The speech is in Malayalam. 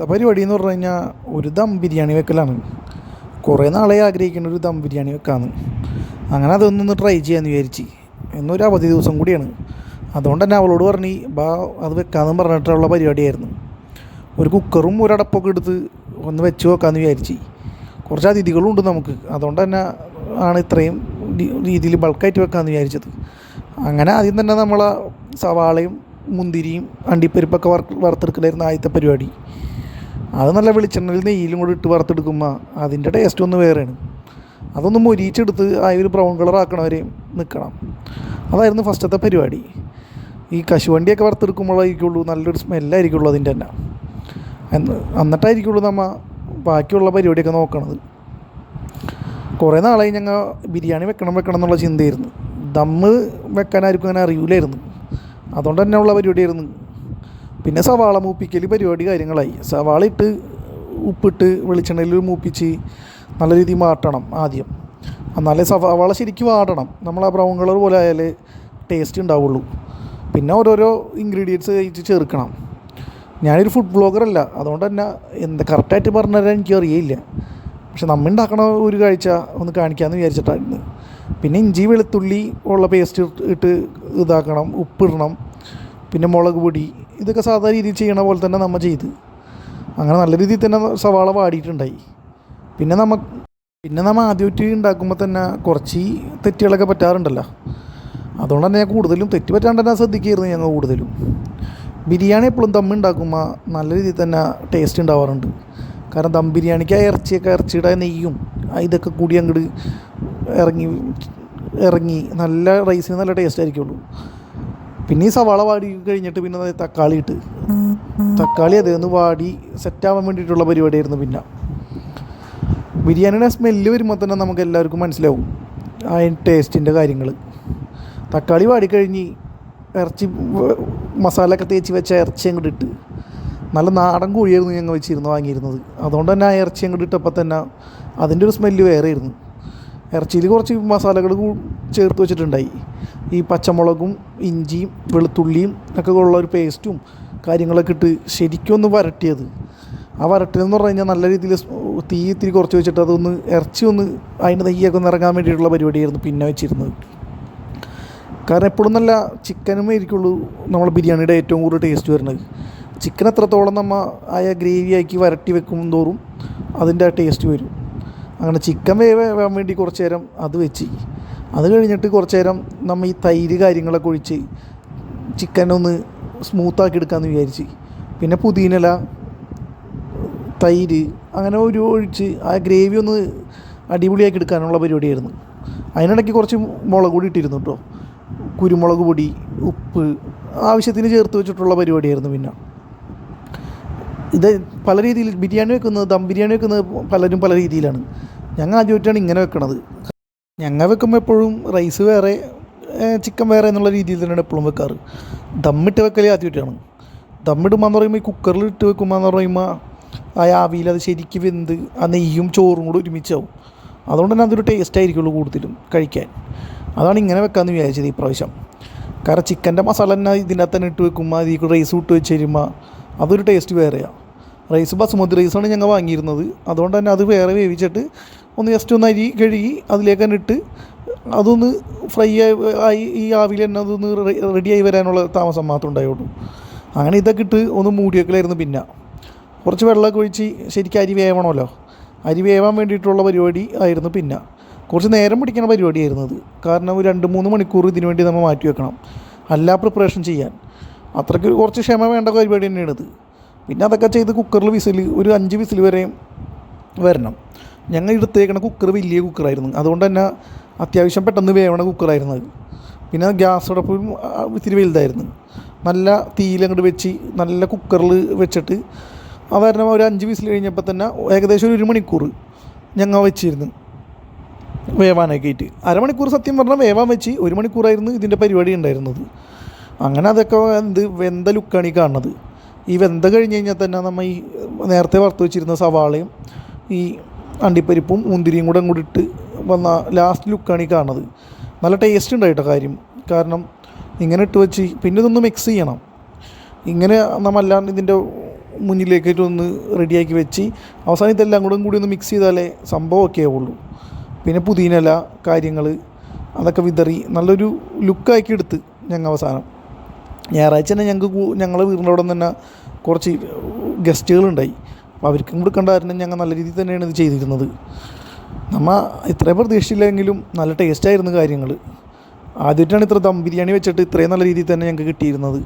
പരിപാടി എന്ന് പറഞ്ഞു കഴിഞ്ഞാൽ ഒരു ദം ബിരിയാണി വെക്കലാണ്. കുറേ നാളെ ആഗ്രഹിക്കുന്ന ഒരു ദം ബിരിയാണി വെക്കാമെന്ന്. അങ്ങനെ അതൊന്നൊന്ന് ട്രൈ ചെയ്യാമെന്ന് വിചാരിച്ച്. എന്നൊരു അവധി ദിവസം കൂടിയാണ്. അതുകൊണ്ട് തന്നെ അവളോട് പറഞ്ഞ് അത് വെക്കാമെന്ന് പറഞ്ഞിട്ടുള്ള പരിപാടിയായിരുന്നു. ഒരു കുക്കറും ഒരടപ്പൊക്കെ എടുത്ത് ഒന്ന് വെച്ച് വെക്കാമെന്ന് വിചാരിച്ച്. കുറച്ച് അതിഥികളുണ്ട് നമുക്ക്, അതുകൊണ്ട് തന്നെ ആണ് ഇത്രയും രീതിയിൽ ബൾക്കായിട്ട് വെക്കാമെന്ന് വിചാരിച്ചത്. അങ്ങനെ ആദ്യം തന്നെ നമ്മൾ സവാളയും മുന്തിരിയും അണ്ടിപ്പരിപ്പൊക്കെ വറുത്തെടുക്കലായിരുന്നു ആദ്യത്തെ പരിപാടി. അത് നല്ല വെളിച്ചെണ്ണയിൽ നെയ്യിലും കൂടി ഇട്ട് വറുത്തെടുക്കുമ്പോൾ അതിൻ്റെ ടേസ്റ്റ് ഒന്ന് വേറെയാണ്. അതൊന്ന് മൊരിച്ചെടുത്ത് ആ ഒരു ബ്രൗൺ കളർ ആക്കണവരെയും നിൽക്കണം. അതായിരുന്നു ഫസ്റ്റത്തെ പരിപാടി. ഈ കശുവണ്ടിയൊക്കെ വറുത്തെടുക്കുമ്പോഴായിരിക്കുള്ളൂ നല്ലൊരു സ്മെല്ലായിരിക്കുള്ളൂ അതിൻ്റെ തന്നെ. എന്നിട്ടായിരിക്കുള്ളൂ നമ്മൾ ബാക്കിയുള്ള പരിപാടിയൊക്കെ നോക്കണത്. കുറേ നാളായി ഞങ്ങൾ ബിരിയാണി വെക്കണം എന്നുള്ള ചിന്തയായിരുന്നു. ദമ്മ് വെക്കാനായിരിക്കും അങ്ങനെ അറിയില്ലായിരുന്നു. അതുകൊണ്ട് തന്നെ ഉള്ള പരിപാടിയായിരുന്നു. പിന്നെ സവാള മൂപ്പിക്കൽ പരിപാടി കാര്യങ്ങളായി. സവാള ഇട്ട് ഉപ്പിട്ട് വെളിച്ചെണ്ണയിൽ മൂപ്പിച്ച് നല്ല രീതിയിൽ മാറ്റണം ആദ്യം. എന്നാലേ സവാള ശരിക്കും വാടണം. നമ്മൾ ആ ബ്രൗൺ കളർ പോലെ ആയാലേ ടേസ്റ്റ് ഉണ്ടാവുള്ളൂ. പിന്നെ ഓരോരോ ഇൻഗ്രീഡിയൻസ് കഴിച്ച് ചേർക്കണം. ഞാനൊരു ഫുഡ് ബ്ലോഗറല്ല, അതുകൊണ്ട് തന്നെ എന്താ കറക്റ്റായിട്ട് പറഞ്ഞു തരാൻ എനിക്ക് അറിയില്ല. പക്ഷെ നമ്മൾ ഉണ്ടാക്കണ ഒരു കാഴ്ച ഒന്ന് കാണിക്കാമെന്ന് വിചാരിച്ചിട്ടായിരുന്നു. പിന്നെ ഇഞ്ചി വെളുത്തുള്ളി ഉള്ള പേസ്റ്റ് ഇട്ട് ഇതാക്കണം, ഉപ്പിടണം, പിന്നെ മുളക് പൊടി, ഇതൊക്കെ സാധാരണ രീതിയിൽ ചെയ്യണ പോലെ തന്നെ നമ്മൾ ചെയ്ത് അങ്ങനെ നല്ല രീതിയിൽ തന്നെ സവാള വാടിയിട്ടുണ്ടായി. പിന്നെ നമ്മൾ ആദ്യമായിട്ട് ഉണ്ടാക്കുമ്പോൾ തന്നെ കുറച്ച് തെറ്റുകളൊക്കെ പറ്റാറുണ്ടല്ലോ. അതുകൊണ്ട് തന്നെ ഞാൻ കൂടുതലും തെറ്റ് പറ്റാണ്ട് തന്നെ ശ്രദ്ധിക്കുകയായിരുന്നു ഞങ്ങൾ കൂടുതലും. ബിരിയാണി എപ്പോഴും ദം ഉണ്ടാക്കുമ്പോൾ നല്ല രീതിയിൽ തന്നെ ടേസ്റ്റ് ഉണ്ടാവാറുണ്ട്. കാരണം ദം ബിരിയാണിക്ക് ആ ഇറച്ചിയുടെ നെയ്യും ഇതൊക്കെ കൂടി അങ്ങോട്ട് ഇറങ്ങി നല്ല റൈസിന് നല്ല ടേസ്റ്റ് ആയിരിക്കുള്ളൂ. പിന്നെ ഈ സവാള വാടി കഴിഞ്ഞിട്ട് പിന്നെ തക്കാളി അതേന്ന് വാടി സെറ്റാവാൻ വേണ്ടിയിട്ടുള്ള പരിപാടിയായിരുന്നു. പിന്നെ ബിരിയാണിയുടെ സ്മെല്ല് വരുമ്പോൾ തന്നെ നമുക്ക് എല്ലാവർക്കും മനസ്സിലാവും ആ ടേസ്റ്റിൻ്റെ കാര്യങ്ങൾ. തക്കാളി വാടിക്കഴിഞ്ഞ് ഇറച്ചി മസാല ഒക്കെ തേച്ച് വെച്ച ഇറച്ചി അങ്ങോട്ട് ഇട്ട് നല്ല നാടൻ കോഴിയായിരുന്നു ഞങ്ങൾ വാങ്ങിയിരുന്നത്. അതുകൊണ്ട് തന്നെ ആ ഇറച്ചി അങ്ങോട്ട് ഇട്ടപ്പോൾ തന്നെ അതിൻ്റെ ഒരു സ്മെല്ല് വേറെ ആയിരുന്നു. ഇറച്ചിയിൽ കുറച്ച് മസാലകൾ ചേർത്ത് വെച്ചിട്ടുണ്ടായി. ഈ പച്ചമുളകും ഇഞ്ചിയും വെളുത്തുള്ളിയും ഒക്കെ ഉള്ള ഒരു പേസ്റ്റും കാര്യങ്ങളൊക്കെ ഇട്ട് ശരിക്കും ഒന്ന് വരട്ടിയത്. ആ വരട്ടിയെന്ന് പറഞ്ഞു കഴിഞ്ഞാൽ നല്ല രീതിയിൽ തീ ഇത്തിരി കുറച്ച് വെച്ചിട്ട് അതൊന്ന് ഇറച്ചി ഒന്ന് അതിൻ്റെ നെയ്യൊക്കെ ഒന്ന് ഇറങ്ങാൻ വേണ്ടിയിട്ടുള്ള പരിപാടിയായിരുന്നു പിന്നെ വെച്ചിരുന്നത്. കാരണം എപ്പോഴും നല്ല ചിക്കനും ആയിരിക്കുള്ളൂ നമ്മൾ ബിരിയാണിയുടെ ഏറ്റവും കൂടുതൽ ടേസ്റ്റ് വരുന്നത്. ചിക്കൻ എത്രത്തോളം നമ്മൾ ആയ ഗ്രേവി ആക്കി വരട്ടി വെക്കും തോറും അതിൻ്റെ ടേസ്റ്റ് വരും. അങ്ങനെ ചിക്കൻ വേവാൻ വേണ്ടി കുറച്ച് നേരം അത് വെച്ച്, അത് കഴിഞ്ഞിട്ട് കുറച്ച് നേരം നമ്മൾ ഈ തൈര് കാര്യങ്ങളൊക്കെ ഒഴിച്ച് ചിക്കനൊന്ന് സ്മൂത്താക്കി എടുക്കാമെന്ന് വിചാരിച്ച്. പിന്നെ പുതിനയില, തൈര് അങ്ങനെ ഒരു ഒഴിച്ച് ആ ഗ്രേവി ഒന്ന് അടിപൊളിയാക്കി എടുക്കാനുള്ള പരിപാടിയായിരുന്നു. അതിനിടയ്ക്ക് കുറച്ച് മുളക് പൊടി ഇട്ടിരുന്നു കേട്ടോ. കുരുമുളക് പൊടി, ഉപ്പ് ആവശ്യത്തിന് ചേർത്ത് വെച്ചിട്ടുള്ള പരിപാടിയായിരുന്നു. പിന്നെ ഇത് പല രീതിയിൽ ബിരിയാണി വെക്കുന്നത്, ദം ബിരിയാണി വെക്കുന്നത് പലരും പല രീതിയിലാണ്. ഞങ്ങൾ ആദ്യമായിട്ടാണ് ഇങ്ങനെ വെക്കണത്. ഞങ്ങൾ വെക്കുമ്പോൾ എപ്പോഴും റൈസ് വേറെ ചിക്കൻ വേറെ എന്നുള്ള രീതിയിൽ തന്നെയാണ് എപ്പോഴും വെക്കാറ്. ദമ്മിട്ട് വെക്കൽ ആദ്യമായിട്ടാണ്. ദമ്മിടുമ്പോൾ എന്ന് പറയുമ്പോൾ ഈ കുക്കറിൽ ഇട്ട് വെക്കുമ്പോൾ എന്ന് പറയുമ്പോൾ ആ ആവിയിൽ അത് ശരിക്കും വെന്ത് ആ നെയ്യും ചോറും കൂടെ ഒരുമിച്ചാവും. അതുകൊണ്ട് തന്നെ അതൊരു ടേസ്റ്റ് ആയിരിക്കുള്ളൂ കൂടുതലും കഴിക്കാൻ. അതാണ് ഇങ്ങനെ വെക്കാമെന്ന് വിചാരിച്ചത് ഈ പ്രാവശ്യം. കാരണം ചിക്കൻ്റെ മസാല തന്നെ ഇതിൻ്റെ അകത്ത് തന്നെ ഇട്ട് വെക്കുമ്പോൾ അതിൽ റൈസ് ഇട്ട് വെച്ച് കഴിയുമ്പോൾ അതൊരു ടേസ്റ്റ് വേറെയാണ്. റൈസ് ബസുമതി റൈസാണ് ഞങ്ങൾ വാങ്ങിയിരുന്നത്. അതുകൊണ്ട് തന്നെ അത് വേറെ വേവിച്ചിട്ട് ഒന്ന് ജസ്റ്റ് ഒന്ന് അരി കഴുകി അതിലേക്ക് തന്നെ ഇട്ട് അതൊന്ന് ഫ്രൈ ആയി ഈ ആവിയിൽ തന്നെ അതൊന്ന് റെഡിയായി വരാനുള്ള താമസം മാത്രമേ ഉണ്ടായുള്ളൂ. അങ്ങനെ ഇതൊക്കെ ഇട്ട് ഒന്ന് മൂടി വെക്കലായിരുന്നു. പിന്നെ കുറച്ച് വെള്ളമൊക്കെ ഒഴിച്ച് ശരിക്കും അരി വേവണമല്ലോ, അരി വേവാൻ വേണ്ടിയിട്ടുള്ള പരിപാടി ആയിരുന്നു. പിന്നെ കുറച്ച് നേരം പിടിക്കുന്ന പരിപാടിയായിരുന്നു അത്. കാരണം 2-3 മണിക്കൂർ ഇതിനു വേണ്ടി നമ്മൾ മാറ്റി വെക്കണം എല്ലാ പ്രിപ്പറേഷൻ ചെയ്യാൻ. അത്രയ്ക്ക് കുറച്ച് ക്ഷമ വേണ്ട പരിപാടി തന്നെയാണിത്. പിന്നെ അതൊക്കെ ചെയ്ത് കുക്കറിൽ ഒരു 5 വിസിൽ വരെയും വരണം. ഞങ്ങൾ എടുത്തേക്കണ കുക്കർ വലിയ കുക്കറായിരുന്നു. അതുകൊണ്ട് തന്നെ അത്യാവശ്യം പെട്ടെന്ന് വേവണ കുക്കറായിരുന്നു അത്. പിന്നെ ഗ്യാസ് അടപ്പും ഇത്തിരി വലുതായിരുന്നു. നല്ല തീയിലങ്ങോട്ട് വെച്ച് നല്ല കുക്കറിൽ വെച്ചിട്ട് അതായിരുന്നു ഒരു 5 വിസിൽ കഴിഞ്ഞപ്പോൾ തന്നെ ഏകദേശം 1 മണിക്കൂർ ഞങ്ങൾ വെച്ചിരുന്നു വേവാനൊക്കെ ആയിട്ട്. അരമണിക്കൂർ സത്യം പറഞ്ഞാൽ വേവാൻ വെച്ച് 1 മണിക്കൂറായിരുന്നു ഇതിൻ്റെ പരിപാടി ഉണ്ടായിരുന്നത്. അങ്ങനെ അതൊക്കെ വെന്ത ലുക്കാണ് ഈ കാണുന്നത്. ഈ വെന്ത കഴിഞ്ഞ് കഴിഞ്ഞാൽ തന്നെ നമ്മൾ ഈ നേരത്തെ വറുത്ത് വെച്ചിരുന്ന സവാളയും ഈ അണ്ടിപ്പരിപ്പും മുന്തിരിയും കൂടെ ഇട്ട് വന്ന ലാസ്റ്റ് ലുക്കാണ് ഈ കാണുന്നത്. നല്ല ടേസ്റ്റ് ഉണ്ടായിട്ടോ കാര്യം. കാരണം ഇങ്ങനെ ഇട്ട് വെച്ച് പിന്നെ ഇതൊന്ന് മിക്സ് ചെയ്യണം. ഇങ്ങനെ നമ്മളല്ലാണ്ട് ഇതിൻ്റെ മുന്നിലേക്കായിട്ട് ഒന്ന് റെഡിയാക്കി വെച്ച് അവസാനം ഇതെല്ലാം കൂടി ഒന്ന് മിക്സ് ചെയ്താലേ സംഭവം ഒക്കെ ആവുള്ളൂ. പിന്നെ പുതിനയില കാര്യങ്ങൾ അതൊക്കെ വിതറി നല്ലൊരു ലുക്കാക്കി എടുത്ത് ഞങ്ങൾ അവസാനം ഞായറാഴ്ച തന്നെ ഞങ്ങളെ വീടിൻ്റെ അവിടെ തന്നെ കുറച്ച് ഗസ്റ്റുകളുണ്ടായി. അപ്പോൾ അവർക്കും കൊടുക്കേണ്ട കാരണം ഞങ്ങൾ നല്ല രീതിയിൽ തന്നെയാണ് ഇത് ചെയ്തിരുന്നത്. നമ്മൾ ഇത്രയും പ്രതീക്ഷിച്ചില്ലെങ്കിലും നല്ല ടേസ്റ്റായിരുന്നു കാര്യങ്ങൾ. ആദ്യമായിട്ടാണ് ഇത്ര ദം ബിരിയാണി വെച്ചിട്ട് ഇത്രയും നല്ല രീതിയിൽ തന്നെ ഞങ്ങൾക്ക് കിട്ടിയിരുന്നത്.